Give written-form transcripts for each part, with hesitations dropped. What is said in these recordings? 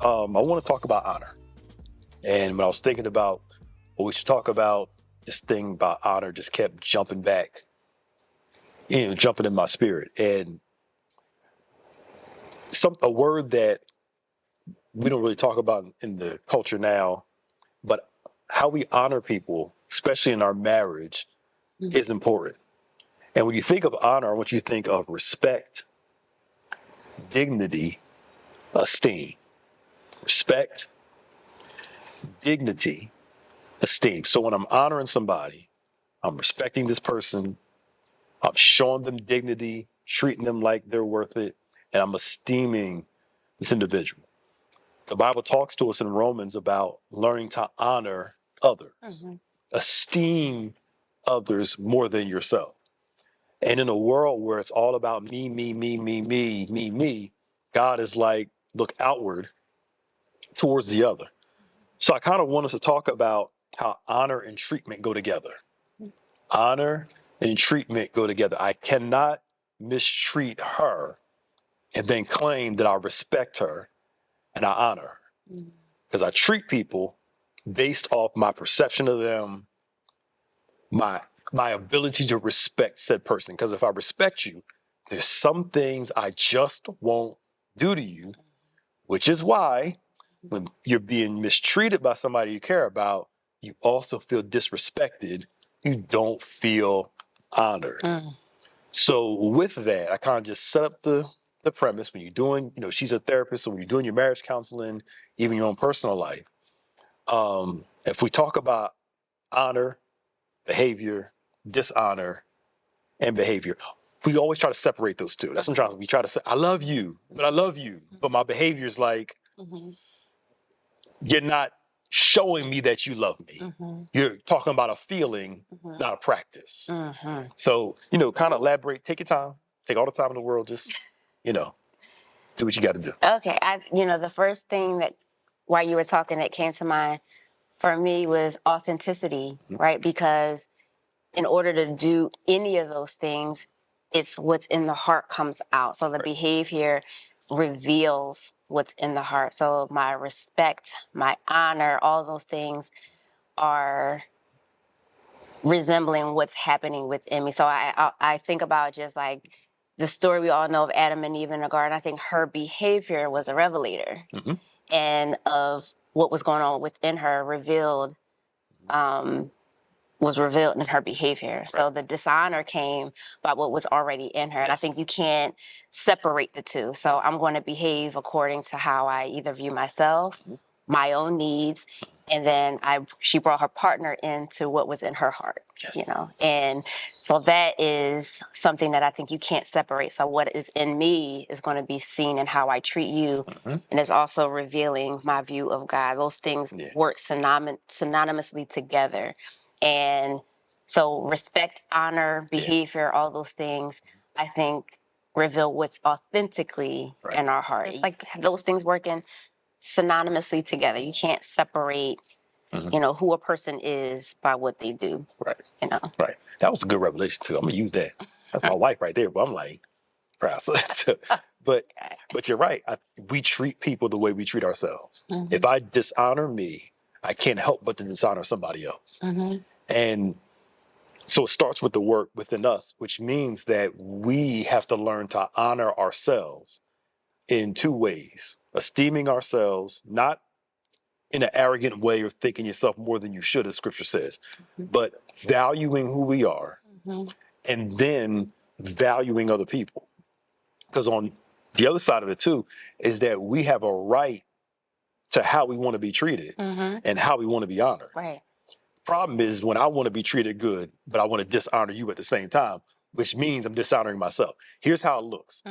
I want to talk about honor. And when I was thinking about what we should talk about, this thing about honor just kept jumping back, jumping in my spirit. And a word that we don't really talk about in the culture now, but how we honor people, especially in our marriage, is important. And when you think of honor, I want you to think of respect, dignity, esteem. Respect, dignity, esteem. So when I'm honoring somebody, I'm respecting this person, I'm showing them dignity, treating them like they're worth it, and I'm esteeming this individual. The Bible talks to us in Romans about learning to honor others, esteem others more than yourself. And in a world where it's all about me, me, me, me, me, me, me, God is like, look outward towards the other. So I kind of want us to talk about how honor and treatment go together. Honor and treatment go together. I cannot mistreat her and then claim that I respect her and I honor her. Because I treat people based off my perception of them, my ability to respect said person. Because if I respect you, there's some things I just won't do to you, which is why when you're being mistreated by somebody you care about, you also feel disrespected. You don't feel honored. So with that, I kind of just set up the premise when you're doing, she's a therapist, so when you're doing your marriage counseling, even your own personal life, if we talk about honor, behavior, dishonor, and behavior, we always try to separate those two. That's what I'm trying to. We try to say, I love you, but my behavior is like, you're not showing me that you love me. You're talking about a feeling, not a practice. So, kind of elaborate, take your time, take all the time in the world, just, do what you got to do. Okay. The first thing that while you were talking that came to mind for me was authenticity, right? Because in order to do any of those things, it's what's in the heart comes out. So the behavior reveals what's in the heart. So my respect, my honor, all those things are resembling what's happening within me. So I think about just like the story we all know of Adam and Eve in the garden. I think her behavior was a revelator and of what was going on within her was revealed in her behavior. Right. So the dishonor came by what was already in her. Yes. And I think you can't separate the two. So I'm going to behave according to how I either view myself, my own needs, and then she brought her partner into what was in her heart, yes. And so that is something that I think you can't separate. So what is in me is going to be seen in how I treat you, and it's also revealing my view of God. Those things work synonymously together. And so respect, honor, behavior, all those things, I think reveal what's authentically in our heart. It's like those things working synonymously together. You can't separate, who a person is by what they do. Right. Right. That was a good revelation too. I'm gonna use that. That's my wife right there. But I'm like, proud. But you're right. We treat people the way we treat ourselves. If I dishonor me, I can't help but to dishonor somebody else. And so it starts with the work within us, which means that we have to learn to honor ourselves in two ways. Esteeming ourselves, not in an arrogant way or thinking yourself more than you should, as scripture says, but valuing who we are and then valuing other people. Because on the other side of it too, is that we have a right to how we want to be treated and how we want to be honored. Right. Problem is when I want to be treated good, but I want to dishonor you at the same time, which means I'm dishonoring myself. Here's how it looks.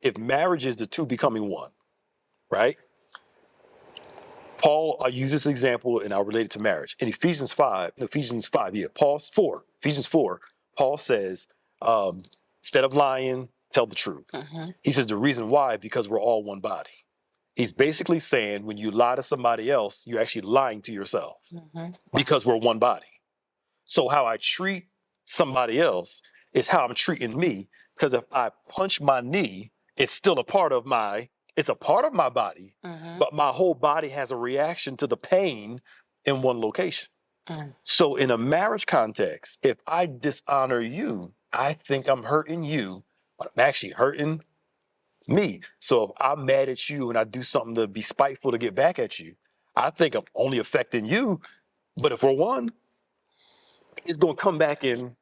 If marriage is the two becoming one, right? Paul, I use this example and I'll relate it to marriage. In Ephesians 4, Paul says, instead of lying, tell the truth. He says the reason why, because we're all one body. He's basically saying when you lie to somebody else, you're actually lying to yourself because we're one body. So how I treat somebody else is how I'm treating me, because if I punch my knee, it's still a part of my It's a part of my body, Mm-hmm. but my whole body has a reaction to the pain in one location. Mm. So in a marriage context, if I dishonor you, I think I'm hurting you, but I'm actually hurting me. So if I'm mad at you and I do something to be spiteful to get back at you, I think I'm only affecting you. But if we're one, it's going to come back and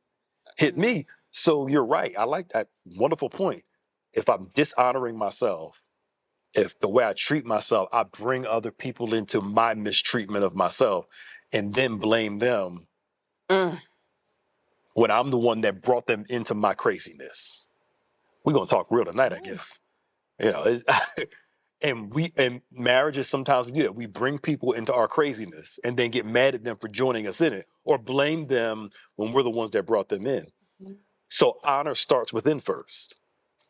hit me. So you're right. I like that. Wonderful point. If I'm dishonoring myself, if the way I treat myself, I bring other people into my mistreatment of myself and then blame them Mm. when I'm the one that brought them into my craziness. We're going to talk real tonight, I guess. You know, and marriages, sometimes we do that. We bring people into our craziness and then get mad at them for joining us in it, or blame them when we're the ones that brought them in. So honor starts within first.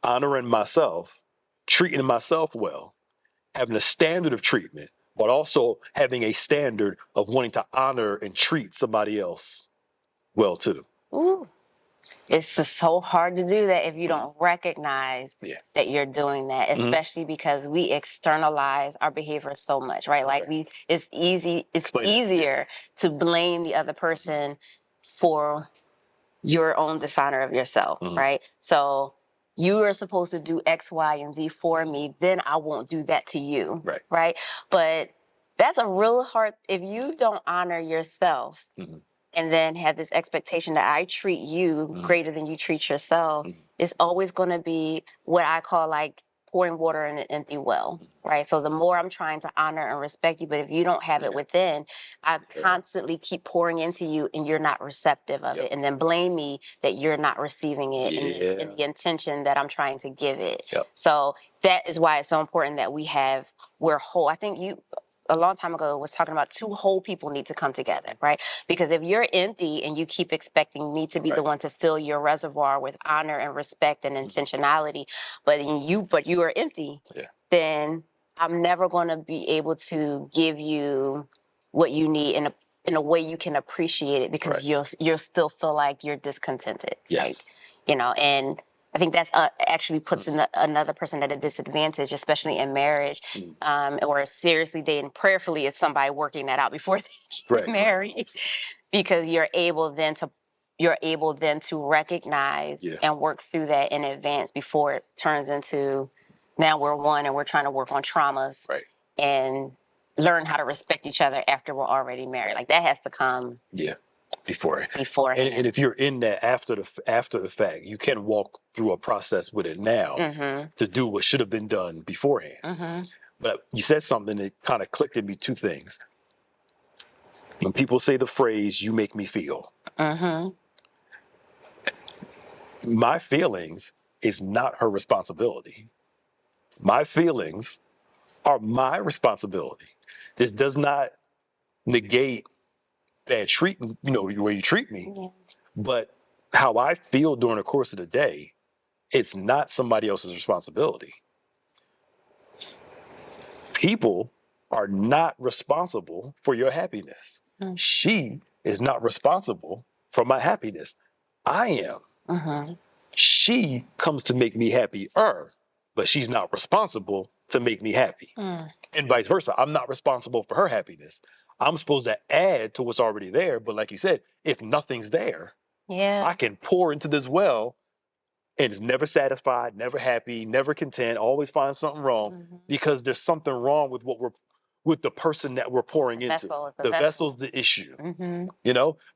Honoring myself, treating myself well, having a standard of treatment, but also having a standard of wanting to honor and treat somebody else well too. Ooh. It's just so hard to do that if you don't recognize that you're doing that, especially because we externalize our behavior so much, right? Like it's easier to blame the other person for your own dishonor of yourself, right? So you are supposed to do X, Y, and Z for me, then I won't do that to you, right? But that's a real hard, if you don't honor yourself, and then have this expectation that I treat you greater than you treat yourself, it's always going to be what I call like pouring water in an empty well, right? So the more I'm trying to honor and respect you, but if you don't have it within, I constantly keep pouring into you and you're not receptive of it, and then blame me that you're not receiving it in the intention that I'm trying to give it. So that is why it's so important that we're whole. I think you, a long time ago, was talking about two whole people need to come together, right? Because if you're empty and you keep expecting me to be the one to fill your reservoir with honor and respect and intentionality, but you are empty, then I'm never going to be able to give you what you need in a way you can appreciate it, because you'll still feel like you're discontented, right? You know, and I think that's actually puts another person at a disadvantage, especially in marriage, or seriously dating. Prayerfully, is somebody working that out before they get married, because you're able then to recognize and work through that in advance before it turns into, now we're one and we're trying to work on traumas and learn how to respect each other after we're already married. Like that has to come beforehand. And if you're in that after the fact, you can walk through a process with it now to do what should have been done beforehand. But you said something that kind of clicked in me, two things. When people say the phrase, "you make me feel," my feelings is not her responsibility. My feelings are my responsibility. This does not negate bad treatment, the way you treat me, but how I feel during the course of the day, it's not somebody else's responsibility. People are not responsible for your happiness. She is not responsible for my happiness. I am. She comes to make me happier, but she's not responsible to make me happy. And vice versa. I'm not responsible for her happiness. I'm supposed to add to what's already there. But like you said, if nothing's there, I can pour into this well and it's never satisfied, never happy, never content, always find something wrong, because there's something wrong with with the person that we're pouring into. The vessel's the issue,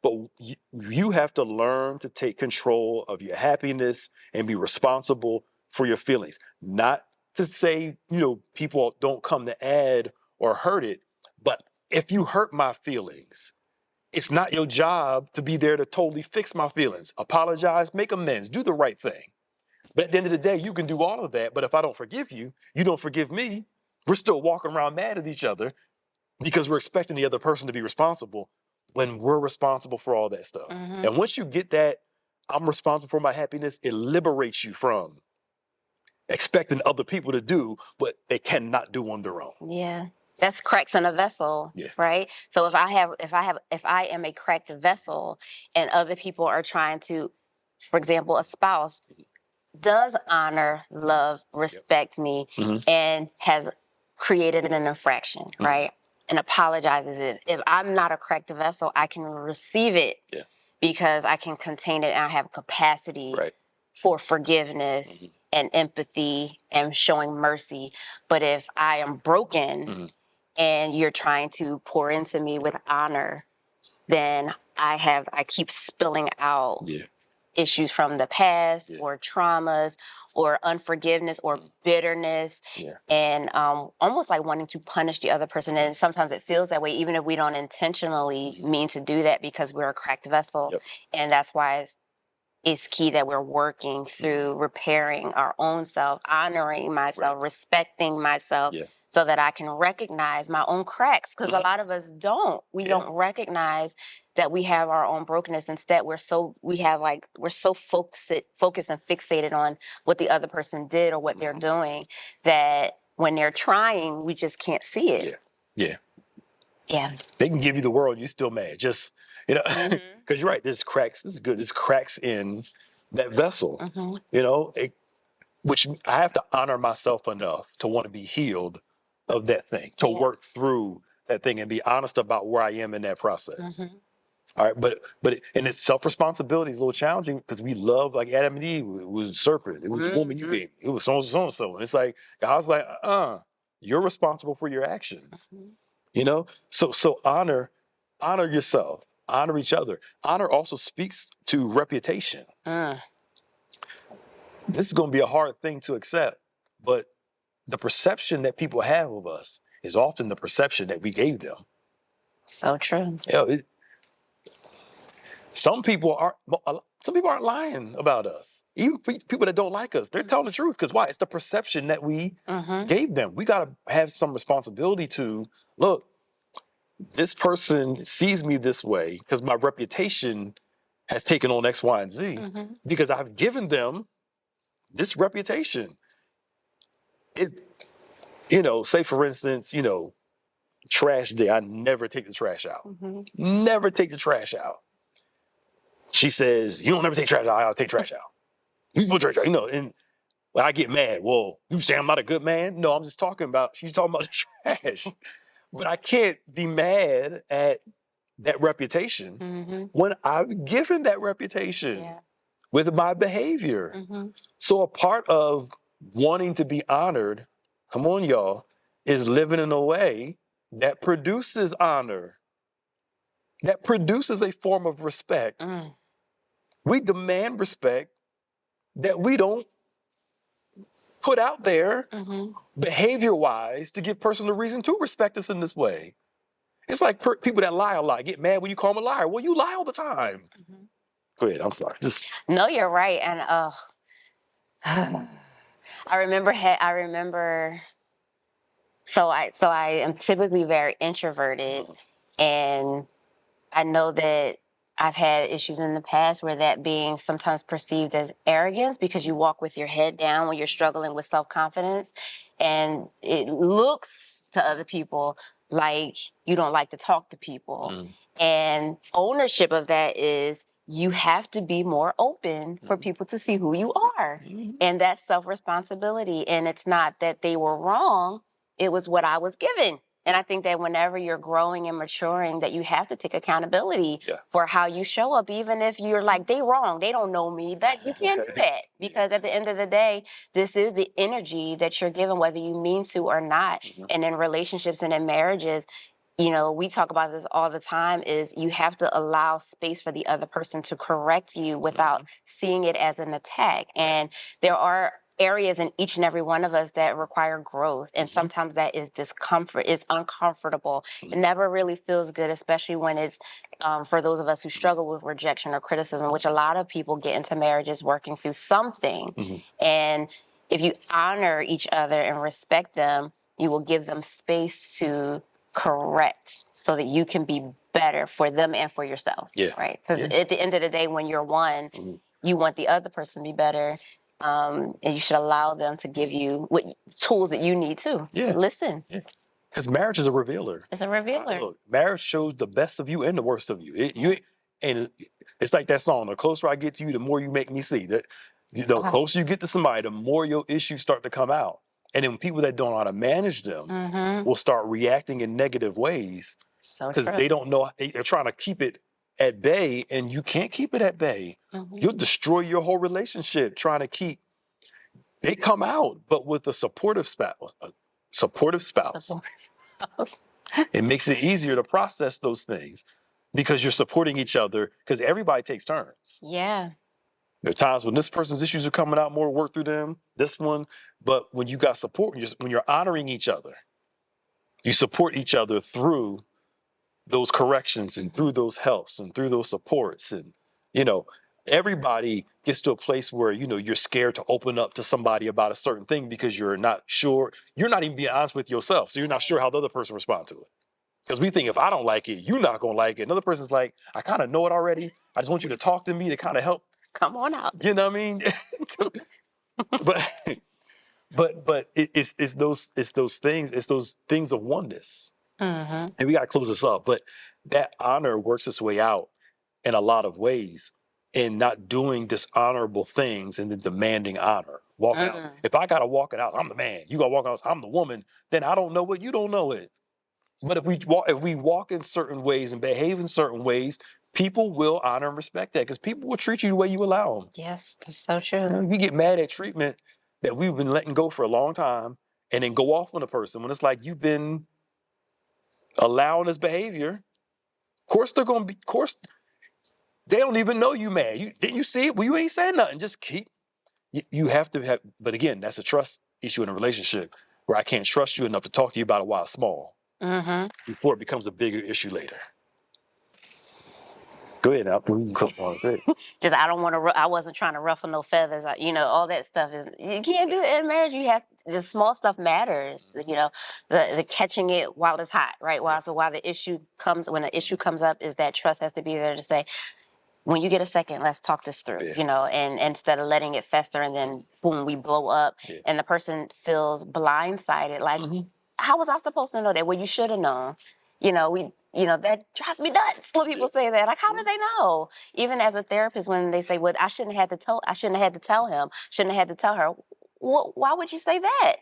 but you have to learn to take control of your happiness and be responsible for your feelings. Not to say, people don't come to add or hurt it, but if you hurt my feelings, it's not your job to be there to totally fix my feelings. Apologize, make amends, do the right thing. But at the end of the day, you can do all of that. But if I don't forgive you, you don't forgive me. We're still walking around mad at each other because we're expecting the other person to be responsible when we're responsible for all that stuff. And once you get that, I'm responsible for my happiness, it liberates you from expecting other people to do what they cannot do on their own. Yeah. That's cracks in a vessel, right? So if I am a cracked vessel and other people are trying to, for example, a spouse, does honor, love, respect me, and has created an infraction, right? And apologizes. If I'm not a cracked vessel, I can receive it because I can contain it and I have capacity for forgiveness and empathy and showing mercy. But if I am broken and you're trying to pour into me with honor, then I keep spilling out issues from the past or traumas or unforgiveness or bitterness and almost like wanting to punish the other person. And sometimes it feels that way, even if we don't intentionally mean to do that, because we're a cracked vessel. And that's why it's key that we're working through repairing our own self, honoring myself, respecting myself, so that I can recognize my own cracks. Because a lot of us don't. We don't recognize that we have our own brokenness. Instead, we're so focused and fixated on what the other person did or what they're doing, that when they're trying, we just can't see it. Yeah. They can give you the world, you're still mad. Just, because you're right, there's cracks. This is good. There's cracks in that vessel, which I have to honor myself enough to want to be healed of that thing, to work through that thing and be honest about where I am in that process. All right, but and it's self-responsibility is a little challenging because we love, like Adam and Eve, it was the serpent, it was the woman you gave me, it was so and it's like God's like, you're responsible for your actions. So honor yourself, honor each other. Honor also speaks to reputation. This is going to be a hard thing to accept, but the perception that people have of us is often the perception that we gave them. So true. Some people aren't lying about us. Even people that don't like us, they're telling the truth. Because why? It's the perception that we gave them. We got to have some responsibility to look. This person sees me this way because my reputation has taken on X, Y, and Z because I've given them this reputation. Say for instance, trash day. I never take the trash out. Never take the trash out. She says, you don't never take trash out. I'll take trash out. You put trash out, and when I get mad, well, you say I'm not a good man? No, I'm just she's talking about the trash. But I can't be mad at that reputation when I've given that reputation with my behavior. So a part of wanting to be honored, come on, y'all, is living in a way that produces honor, that produces a form of respect. We demand respect that we don't put out there behavior-wise to give person a reason to respect us in this way. It's like people that lie a lot, get mad when you call them a liar. Well, you lie all the time. Go ahead, I'm sorry. No, you're right. And I remember, so I am typically very introverted, and I know that I've had issues in the past where that being sometimes perceived as arrogance because you walk with your head down when you're struggling with self-confidence, and it looks to other people like you don't like to talk to people. And ownership of that is you have to be more open for people to see who you are. And that's self-responsibility. And it's not that they were wrong. It was what I was given. And I think that whenever you're growing and maturing, that you have to take accountability for how you show up, even if you're like, they wrong, they don't know me, that you can't do that. Because at the end of the day, this is the energy that you're given, whether you mean to or not. And in relationships and in marriages, we talk about this all the time, is you have to allow space for the other person to correct you without seeing it as an attack. And there are areas in each and every one of us that require growth. And sometimes that is discomfort, it's uncomfortable. It never really feels good, especially when it's for those of us who struggle with rejection or criticism, which a lot of people get into marriages working through something. And if you honor each other and respect them, you will give them space to correct so that you can be better for them and for yourself. Right? Because at the end of the day, when you're one, you want the other person to be better. And you should allow them to give you tools that you need too. Listen. Because marriage is a revealer. It's a revealer. Look, marriage shows the best of you and the worst of you. And it's like that song, the closer I get to you, the more you make me see. That The closer you get to somebody, the more your issues start to come out. And then people that don't know how to manage them will start reacting in negative ways So because true. they don't know. They're trying to keep it at bay, and you can't keep it at bay. You'll destroy your whole relationship trying to keep. They come out, but with a supportive spouse. It makes it easier to process those things because you're supporting each other because everybody takes turns. Yeah. There are times when this person's issues are coming out more, work through them, this one. But when you got support, when you're honoring each other, you support each other through those corrections and through those helps and through those supports. And, everybody gets to a place where, you're scared to open up to somebody about a certain thing because you're not sure. You're not even being honest with yourself. So you're not sure how the other person responds to it. Because we think if I don't like it, you're not going to like it. Another person's like, I kind of know it already. I just want you to talk to me to kind of help. Come on out. You know what I mean? but it's those things of oneness. And we got to close this up. But that honor works its way out in a lot of ways in not doing dishonorable things and then demanding honor. Walking out. If I got to walk it out, I'm the man. You got to walk out, I'm the woman. Then I don't know what you don't know it. But if we walk in certain ways and behave in certain ways, people will honor and respect that because people will treat you the way you allow them. Yes, that's so true. We get mad at treatment that we've been letting go for a long time and then go off on a person when it's like you've been allowing this behavior. Of course, they don't even know you mad. Didn't you see it? Well, you ain't saying nothing. Just keep. You have to have, but again, that's a trust issue in a relationship where I can't trust you enough to talk to you about it while it's small. Before it becomes a bigger issue later. Go ahead now. Just I don't want to. I wasn't trying to ruffle no feathers. All that stuff is you can't do it in marriage. You have the small stuff matters. The catching it while it's hot, right? While the issue comes, when the issue comes up, is that trust has to be there to say, when you get a second, let's talk this through. And instead of letting it fester and then boom, we blow up, and the person feels blindsided, like. How was I supposed to know that? Well, you should have known. That drives me nuts when people say that. Like, how did they know? Even as a therapist, when they say, "Well, I shouldn't have had to tell him, shouldn't have had to tell her." Why would you say that?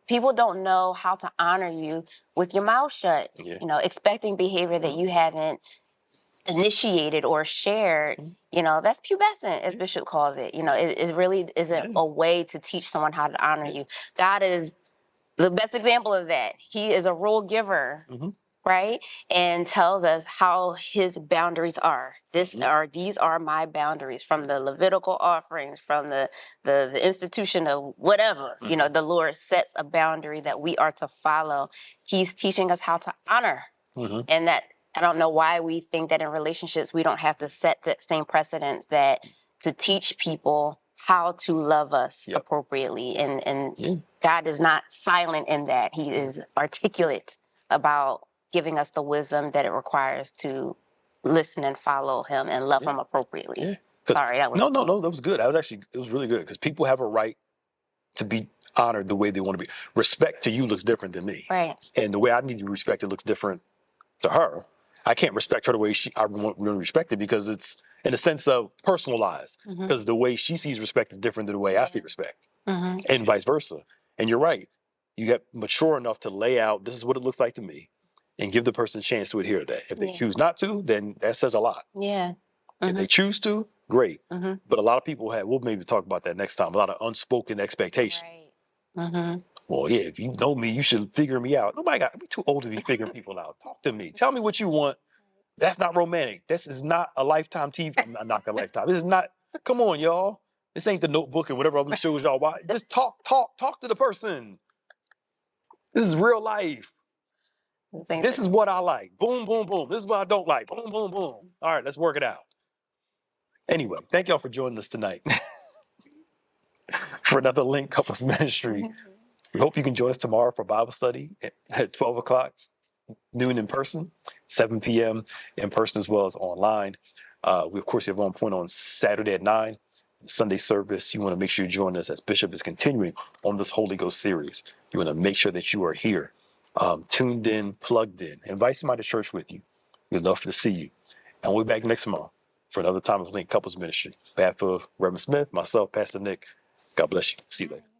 People don't know how to honor you with your mouth shut. Expecting behavior that you haven't initiated or shared. That's pubescent, as Bishop calls it. It really isn't a way to teach someone how to honor you. God is the best example of that. He is a rule giver, right? And tells us how his boundaries are. These are my boundaries, from the Levitical offerings, from the institution of whatever. The Lord sets a boundary that we are to follow. He's teaching us how to honor. And that, I don't know why we think that in relationships we don't have to set that same precedence, that to teach people how to love us appropriately. And God is not silent in that. He is articulate about giving us the wisdom that it requires to listen and follow him and love him appropriately. Sorry, that was no, that was good. It was really good because people have a right to be honored the way they want to be. Respect to you looks different than me. Right. And the way I need to be respected looks different to her. I can't respect her the way I want to respect it because it's in a sense of personalized. Because the way she sees respect is different than the way I see respect. And vice versa. And you're right. You get mature enough to lay out, this is what it looks like to me, and give the person a chance to adhere to that. If they choose not to, then that says a lot. Yeah. If they choose to, great. But a lot of people we'll maybe talk about that next time, a lot of unspoken expectations. Right. Well, yeah, if you know me, you should figure me out. I'm too old to be figuring people out. Talk to me. Tell me what you want. That's not romantic. This is not a Lifetime TV. Not a Lifetime. This is not, come on, y'all. This ain't The Notebook and whatever other shows y'all watch. Just talk to the person. This is real life. This is what I like. Boom, boom, boom. This is what I don't like. Boom, boom, boom. All right, let's work it out. Anyway, thank y'all for joining us tonight for another Link Couples Ministry. We hope you can join us tomorrow for Bible study at 12 o'clock, noon in person, 7 p.m. in person as well as online. We, of course, have On Point on Saturday at 9. Sunday service, you want to make sure you join us as Bishop is continuing on this Holy Ghost series. You want to make sure that you are here, tuned in, plugged in. Invite somebody to church with you. We'd love to see you. And we'll be back next month for another time of Link Couples Ministry. On behalf of Reverend Smith, myself, Pastor Nick, God bless you. See you later.